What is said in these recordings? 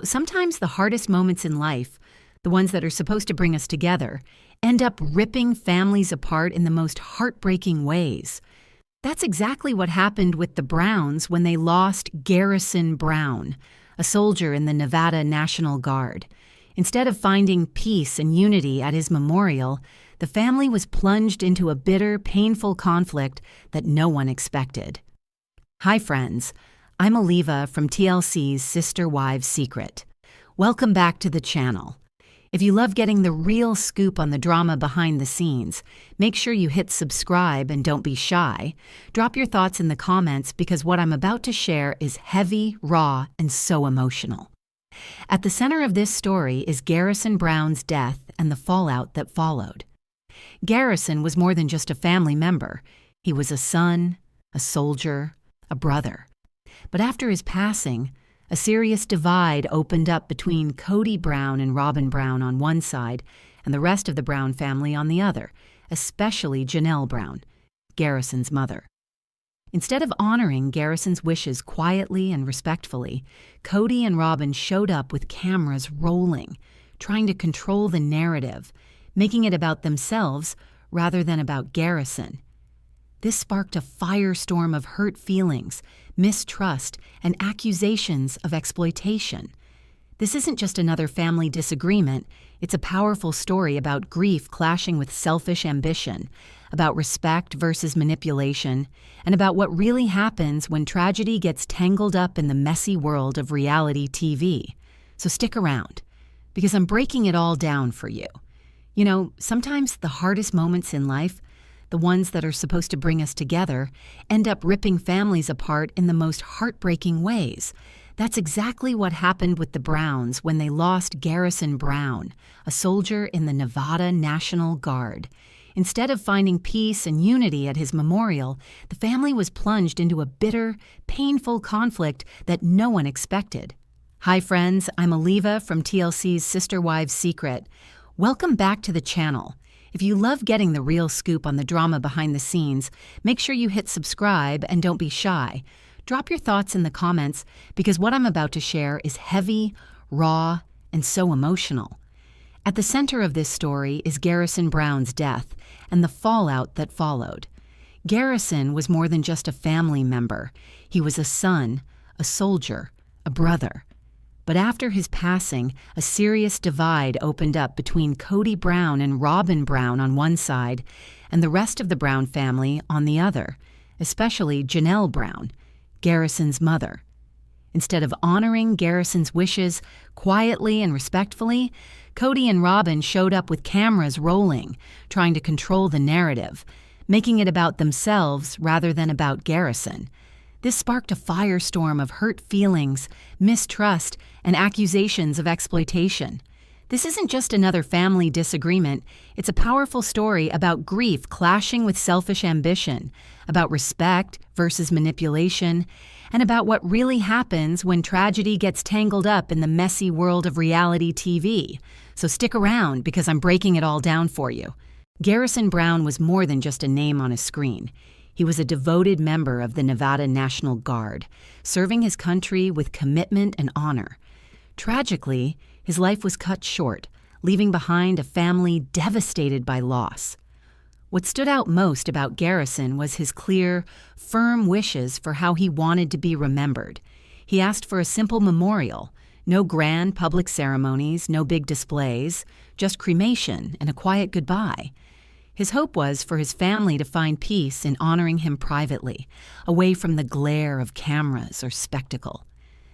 Sometimes the hardest moments in life, the ones that are supposed to bring us together, end up ripping families apart in the most heartbreaking ways. That's exactly what happened with the Browns when they lost Garrison Brown, a soldier in the Nevada National Guard. Instead of finding peace and unity at his memorial, the family was plunged into a bitter, painful conflict that no one expected. Hi, friends. I'm Aliva from TLC's Sister Wives Secret. Welcome back to the channel. If you love getting the real scoop on the drama behind the scenes, make sure you hit subscribe and don't be shy. Drop your thoughts in the comments because what I'm about to share is heavy, raw, and so emotional. At the center of this story is Garrison Brown's death and the fallout that followed. Garrison was more than just a family member. He was a son, a soldier, a brother. But after his passing, a serious divide opened up between Cody Brown and Robin Brown on one side and the rest of the Brown family on the other, especially Janelle Brown, Garrison's mother. Instead of honoring Garrison's wishes quietly and respectfully, Cody and Robin showed up with cameras rolling, trying to control the narrative, making it about themselves rather than about Garrison. This sparked a firestorm of hurt feelings, mistrust, and accusations of exploitation. This isn't just another family disagreement, it's a powerful story about grief clashing with selfish ambition, about respect versus manipulation, and about what really happens when tragedy gets tangled up in the messy world of reality TV. So stick around, because I'm breaking it all down for you. Sometimes the hardest moments in life, the ones that are supposed to bring us together, end up ripping families apart in the most heartbreaking ways. That's exactly what happened with the Browns when they lost Garrison Brown, a soldier in the Nevada National Guard. Instead of finding peace and unity at his memorial, the family was plunged into a bitter, painful conflict that no one expected. Hi friends, I'm Aliva from TLC's Sister Wives Secret. Welcome back to the channel. If you love getting the real scoop on the drama behind the scenes, make sure you hit subscribe and don't be shy. Drop your thoughts in the comments because what I'm about to share is heavy, raw, and so emotional. At the center of this story is Garrison Brown's death and the fallout that followed. Garrison was more than just a family member. He was a son, a soldier, a brother. But after his passing, a serious divide opened up between Cody Brown and Robin Brown on one side and the rest of the Brown family on the other, especially Janelle Brown, Garrison's mother. Instead of honoring Garrison's wishes quietly and respectfully, Cody and Robin showed up with cameras rolling, trying to control the narrative, making it about themselves rather than about Garrison. This sparked a firestorm of hurt feelings, mistrust, and accusations of exploitation. This isn't just another family disagreement, it's a powerful story about grief clashing with selfish ambition, about respect versus manipulation, and about what really happens when tragedy gets tangled up in the messy world of reality TV. So stick around because I'm breaking it all down for you. Garrison Brown was more than just a name on a screen. He was a devoted member of the Nevada National Guard, serving his country with commitment and honor. Tragically, his life was cut short, leaving behind a family devastated by loss. What stood out most about Garrison was his clear, firm wishes for how he wanted to be remembered. He asked for a simple memorial, no grand public ceremonies, no big displays, just cremation and a quiet goodbye. His hope was for his family to find peace in honoring him privately, away from the glare of cameras or spectacle.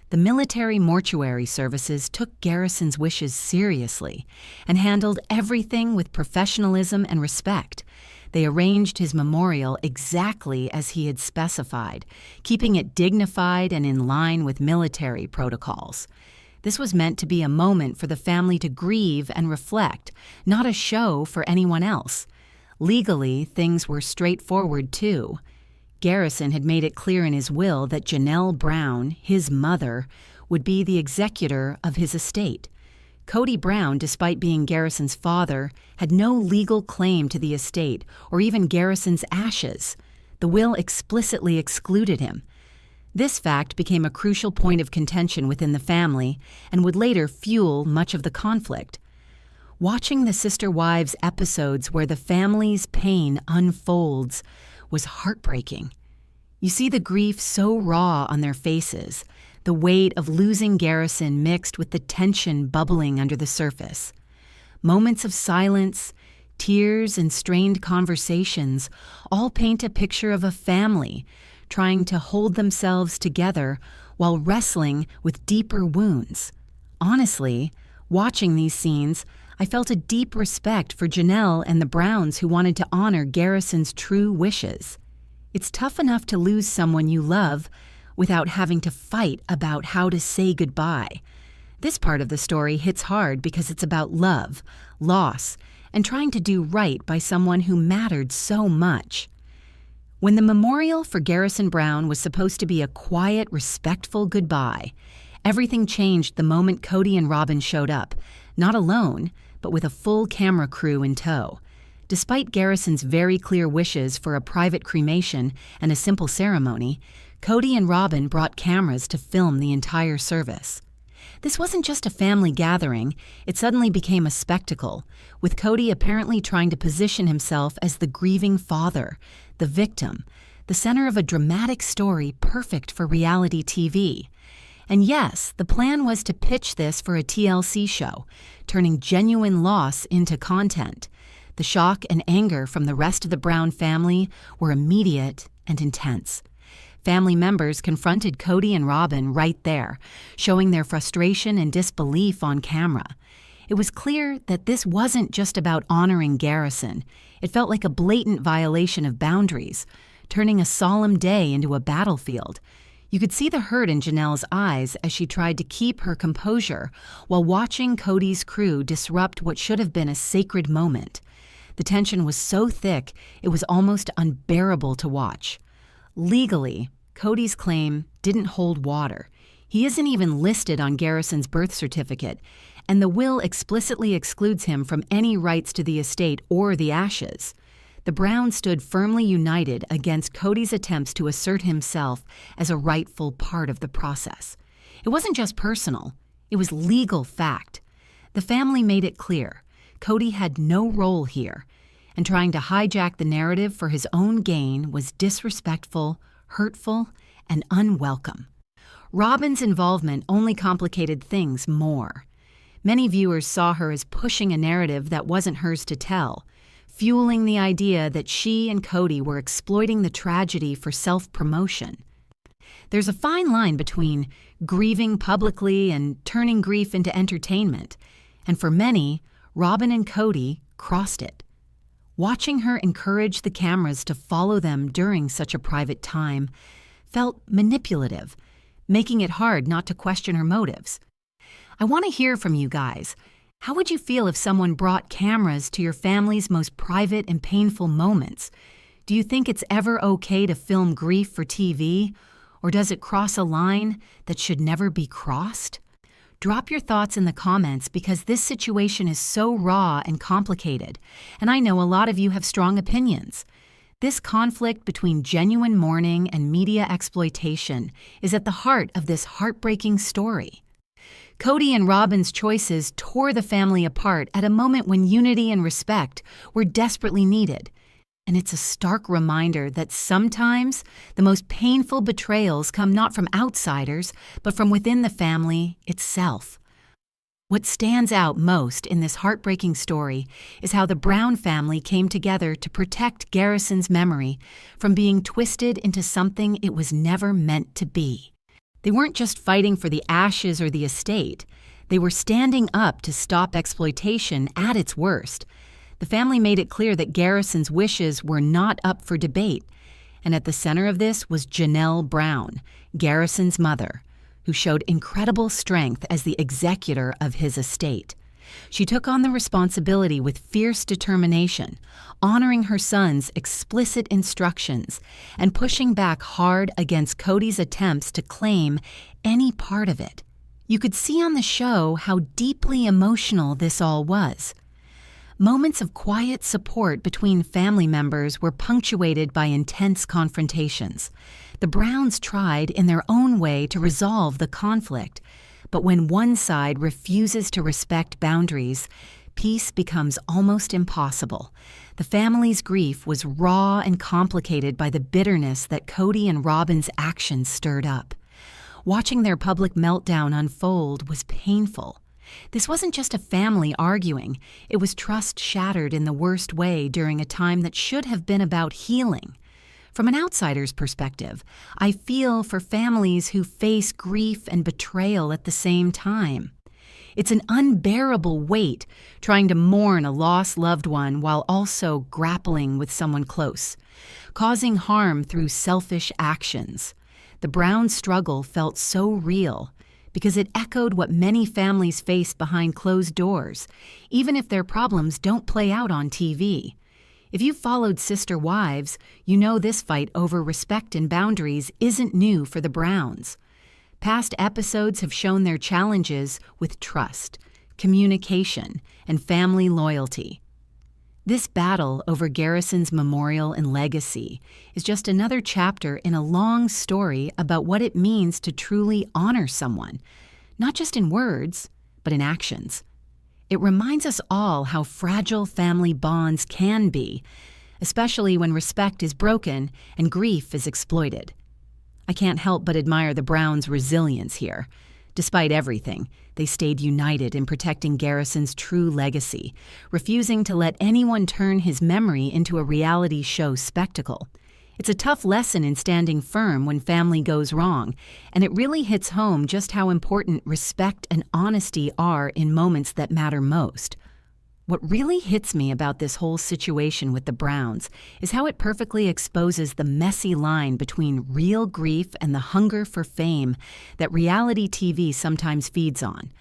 The military mortuary services took Garrison's wishes seriously and handled everything with professionalism and respect. They arranged his memorial exactly as he had specified, keeping it dignified and in line with military protocols. This was meant to be a moment for the family to grieve and reflect, not a show for anyone else. Legally, things were straightforward, too. Garrison had made it clear in his will that Janelle Brown, his mother, would be the executor of his estate. Cody Brown, despite being Garrison's father, had no legal claim to the estate or even Garrison's ashes. The will explicitly excluded him. This fact became a crucial point of contention within the family and would later fuel much of the conflict. Watching the sister wives' episodes where the family's pain unfolds was heartbreaking. You see the grief so raw on their faces, the weight of losing Garrison mixed with the tension bubbling under the surface. Moments of silence, tears, and strained conversations all paint a picture of a family trying to hold themselves together while wrestling with deeper wounds. Honestly, watching these scenes, I felt a deep respect for Janelle and the Browns who wanted to honor Garrison's true wishes. It's tough enough to lose someone you love without having to fight about how to say goodbye. This part of the story hits hard because it's about love, loss, and trying to do right by someone who mattered so much. When the memorial for Garrison Brown was supposed to be a quiet, respectful goodbye, everything changed the moment Cody and Robin showed up, not alone, but with a full camera crew in tow. Despite Garrison's very clear wishes for a private cremation and a simple ceremony, Cody and Robin brought cameras to film the entire service. This wasn't just a family gathering, it suddenly became a spectacle, with Cody apparently trying to position himself as the grieving father, the victim, the center of a dramatic story perfect for reality TV. And yes, the plan was to pitch this for a TLC show, turning genuine loss into content. The shock and anger from the rest of the Brown family were immediate and intense. Family members confronted Cody and Robin right there, showing their frustration and disbelief on camera. It was clear that this wasn't just about honoring Garrison. It felt like a blatant violation of boundaries, turning a solemn day into a battlefield. You could see the hurt in Janelle's eyes as she tried to keep her composure while watching Cody's crew disrupt what should have been a sacred moment. The tension was so thick, it was almost unbearable to watch. Legally, Cody's claim didn't hold water. He isn't even listed on Garrison's birth certificate, and the will explicitly excludes him from any rights to the estate or the ashes. The Browns stood firmly united against Cody's attempts to assert himself as a rightful part of the process. It wasn't just personal, it was legal fact. The family made it clear Cody had no role here, and trying to hijack the narrative for his own gain was disrespectful, hurtful, and unwelcome. Robin's involvement only complicated things more. Many viewers saw her as pushing a narrative that wasn't hers to tell, fueling the idea that she and Cody were exploiting the tragedy for self-promotion. There's a fine line between grieving publicly and turning grief into entertainment, and for many, Robin and Cody crossed it. Watching her encourage the cameras to follow them during such a private time felt manipulative, making it hard not to question her motives. I want to hear from you guys. How would you feel if someone brought cameras to your family's most private and painful moments? Do you think it's ever okay to film grief for TV, or does it cross a line that should never be crossed? Drop your thoughts in the comments because this situation is so raw and complicated, and I know a lot of you have strong opinions. This conflict between genuine mourning and media exploitation is at the heart of this heartbreaking story. Cody and Robin's choices tore the family apart at a moment when unity and respect were desperately needed. And it's a stark reminder that sometimes the most painful betrayals come not from outsiders, but from within the family itself. What stands out most in this heartbreaking story is how the Brown family came together to protect Garrison's memory from being twisted into something it was never meant to be. They weren't just fighting for the ashes or the estate. They were standing up to stop exploitation at its worst. The family made it clear that Garrison's wishes were not up for debate, and at the center of this was Janelle Brown, Garrison's mother, who showed incredible strength as the executor of his estate. She took on the responsibility with fierce determination, honoring her son's explicit instructions and pushing back hard against Cody's attempts to claim any part of it. You could see on the show how deeply emotional this all was. Moments of quiet support between family members were punctuated by intense confrontations. The Browns tried in their own way to resolve the conflict, but when one side refuses to respect boundaries, peace becomes almost impossible. The family's grief was raw and complicated by the bitterness that Cody and Robin's actions stirred up. Watching their public meltdown unfold was painful. This wasn't just a family arguing, it was trust shattered in the worst way during a time that should have been about healing. From an outsider's perspective, I feel for families who face grief and betrayal at the same time. It's an unbearable weight trying to mourn a lost loved one while also grappling with someone close, causing harm through selfish actions. The Brown struggle felt so real because it echoed what many families face behind closed doors, even if their problems don't play out on TV. If you've followed Sister Wives, you know this fight over respect and boundaries isn't new for the Browns. Past episodes have shown their challenges with trust, communication, and family loyalty. This battle over Garrison's memorial and legacy is just another chapter in a long story about what it means to truly honor someone, not just in words, but in actions. It reminds us all how fragile family bonds can be, especially when respect is broken and grief is exploited. I can't help but admire the Browns' resilience here. Despite everything, they stayed united in protecting Garrison's true legacy, refusing to let anyone turn his memory into a reality show spectacle. It's a tough lesson in standing firm when family goes wrong, and it really hits home just how important respect and honesty are in moments that matter most. What really hits me about this whole situation with the Browns is how it perfectly exposes the messy line between real grief and the hunger for fame that reality TV sometimes feeds on.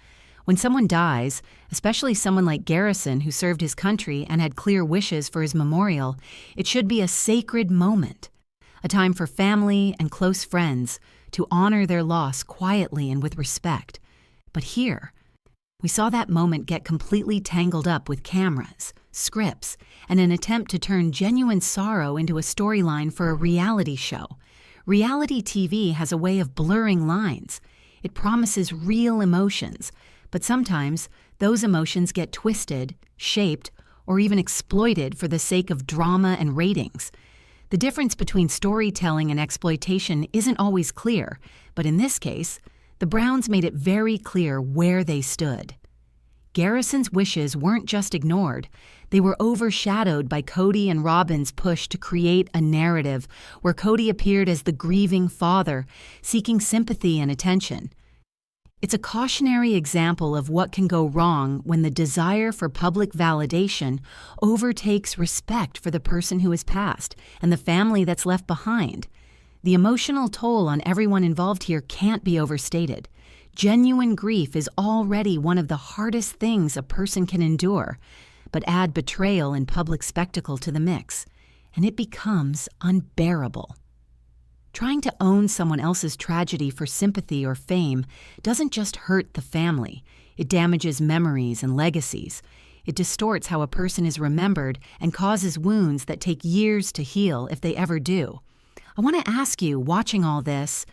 When someone dies, especially someone like Garrison who served his country and had clear wishes for his memorial, it should be a sacred moment, a time for family and close friends to honor their loss quietly and with respect. But here, we saw that moment get completely tangled up with cameras, scripts, and an attempt to turn genuine sorrow into a storyline for a reality show. Reality TV has a way of blurring lines. It promises real emotions, but sometimes those emotions get twisted, shaped, or even exploited for the sake of drama and ratings. The difference between storytelling and exploitation isn't always clear, but in this case, the Browns made it very clear where they stood. Garrison's wishes weren't just ignored, they were overshadowed by Cody and Robin's push to create a narrative where Cody appeared as the grieving father, seeking sympathy and attention. It's a cautionary example of what can go wrong when the desire for public validation overtakes respect for the person who has passed and the family that's left behind. The emotional toll on everyone involved here can't be overstated. Genuine grief is already one of the hardest things a person can endure, but add betrayal and public spectacle to the mix, and it becomes unbearable. Trying to own someone else's tragedy for sympathy or fame doesn't just hurt the family, it damages memories and legacies. It distorts how a person is remembered and causes wounds that take years to heal if they ever do. I want to ask you, watching all this,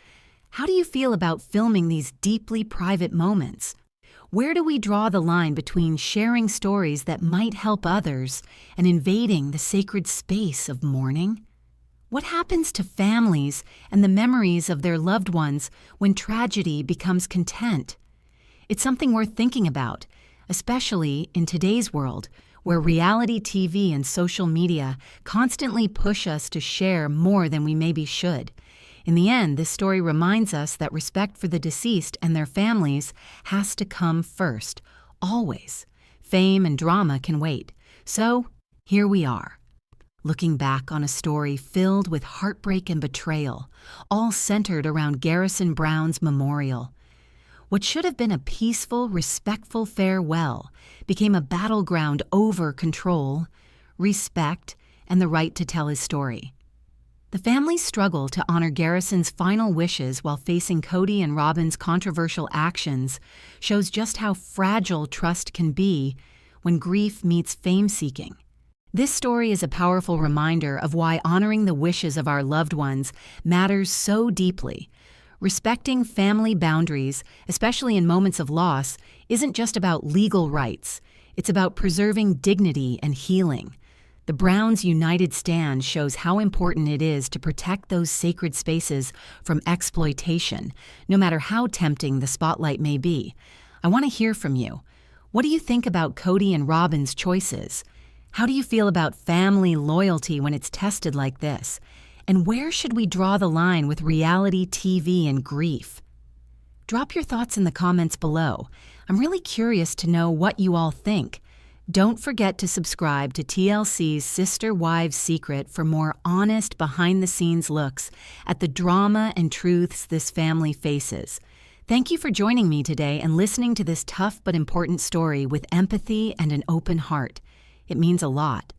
how do you feel about filming these deeply private moments? Where do we draw the line between sharing stories that might help others and invading the sacred space of mourning? What happens to families and the memories of their loved ones when tragedy becomes content? It's something worth thinking about, especially in today's world, where reality TV and social media constantly push us to share more than we maybe should. In the end, this story reminds us that respect for the deceased and their families has to come first, always. Fame and drama can wait. So, here we are, looking back on a story filled with heartbreak and betrayal, all centered around Garrison Brown's memorial. What should have been a peaceful, respectful farewell became a battleground over control, respect, and the right to tell his story. The family's struggle to honor Garrison's final wishes while facing Cody and Robin's controversial actions shows just how fragile trust can be when grief meets fame-seeking. This story is a powerful reminder of why honoring the wishes of our loved ones matters so deeply. Respecting family boundaries, especially in moments of loss, isn't just about legal rights. It's about preserving dignity and healing. The Browns' united stand shows how important it is to protect those sacred spaces from exploitation, no matter how tempting the spotlight may be. I want to hear from you. What do you think about Cody and Robin's choices? How do you feel about family loyalty when it's tested like this? And where should we draw the line with reality TV and grief? Drop your thoughts in the comments below. I'm really curious to know what you all think. Don't forget to subscribe to TLC's Sister Wives Secret for more honest, behind-the-scenes looks at the drama and truths this family faces. Thank you for joining me today and listening to this tough but important story with empathy and an open heart. It means a lot.